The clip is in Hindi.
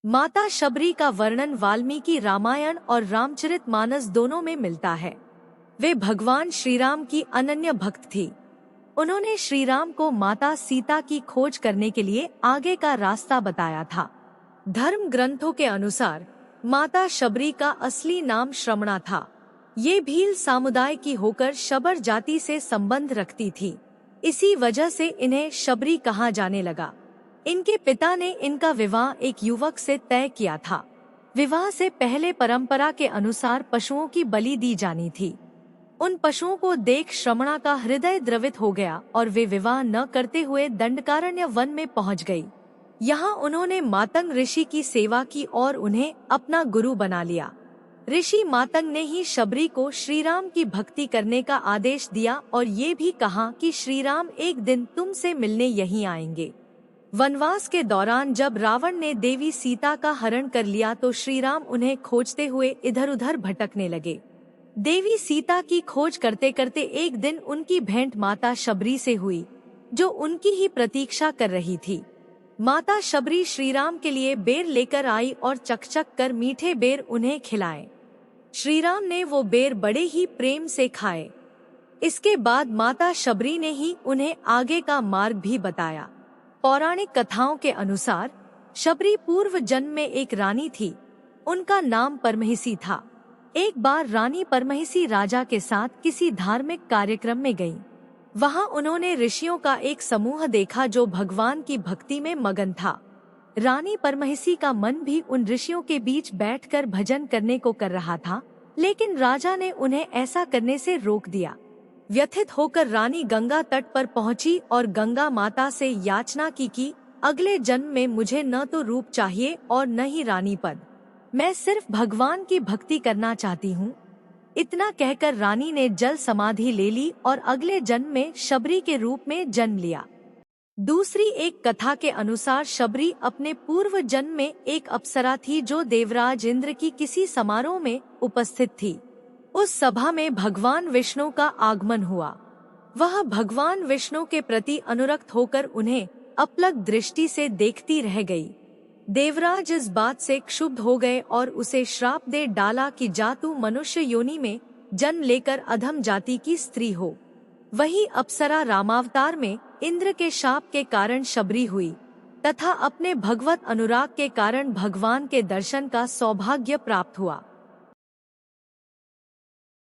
माता शबरी का वर्णन वाल्मीकि रामायण और रामचरितमानस दोनों में मिलता है। वे भगवान श्रीराम की अनन्य भक्त थी। उन्होंने श्रीराम को माता सीता की खोज करने के लिए आगे का रास्ता बताया था। धर्म ग्रंथों के अनुसार माता शबरी का असली नाम श्रमणा था। ये भील समुदाय की होकर शबर जाति से संबंध रखती थी। इसी वजह से इन्हें शबरी कहा जाने लगा। इनके पिता ने इनका विवाह एक युवक से तय किया था। विवाह से पहले परंपरा के अनुसार पशुओं की बलि दी जानी थी। उन पशुओं को देख श्रमणा का हृदय द्रवित हो गया और वे विवाह न करते हुए दंडकारण्य वन में पहुंच गई। यहाँ उन्होंने मातंग ऋषि की सेवा की और उन्हें अपना गुरु बना लिया। ऋषि मातंग ने ही शबरी को श्रीराम की भक्ति करने का आदेश दिया और ये भी कहा कि श्रीराम एक दिन तुमसे मिलने यहीं आएंगे। वनवास के दौरान जब रावण ने देवी सीता का हरण कर लिया तो श्रीराम उन्हें खोजते हुए इधर उधर भटकने लगे। देवी सीता की खोज करते करते एक दिन उनकी भेंट माता शबरी से हुई, जो उनकी ही प्रतीक्षा कर रही थी। माता शबरी श्रीराम के लिए बेर लेकर आई और चकचक कर मीठे बेर उन्हें खिलाए। श्रीराम ने वो बेर बड़े ही प्रेम से खाए। इसके बाद माता शबरी ने ही उन्हें आगे का मार्ग भी बताया। पौराणिक कथाओं के अनुसार शबरी पूर्व जन्म में एक रानी थी। उनका नाम परमहिसी था। एक बार रानी परमहिसी राजा के साथ किसी धार्मिक कार्यक्रम में गईं। वहां उन्होंने ऋषियों का एक समूह देखा जो भगवान की भक्ति में मगन था। रानी परमहिसी का मन भी उन ऋषियों के बीच बैठकर भजन करने को कर रहा था, लेकिन राजा ने उन्हें ऐसा करने से रोक दिया। व्यथित होकर रानी गंगा तट पर पहुंची और गंगा माता से याचना की कि अगले जन्म में मुझे न तो रूप चाहिए और न ही रानी पद। मैं सिर्फ भगवान की भक्ति करना चाहती हूँ। इतना कहकर रानी ने जल समाधि ले ली और अगले जन्म में शबरी के रूप में जन्म लिया। दूसरी एक कथा के अनुसार शबरी अपने पूर्व जन्म में एक अप्सरा थी जो देवराज इंद्र की किसी समारोह में उपस्थित थी। उस सभा में भगवान विष्णु का आगमन हुआ। वह भगवान विष्णु के प्रति अनुरक्त होकर उन्हें अपलक दृष्टि से देखती रह गई। देवराज इस बात से क्षुब्ध हो गए और उसे श्राप दे डाला कि जा तू मनुष्य योनि में जन्म लेकर अधम जाति की स्त्री हो। वही अप्सरा रामावतार में इंद्र के शाप के कारण शबरी हुई तथा अपने भगवत अनुराग के कारण भगवान के दर्शन का सौभाग्य प्राप्त हुआ।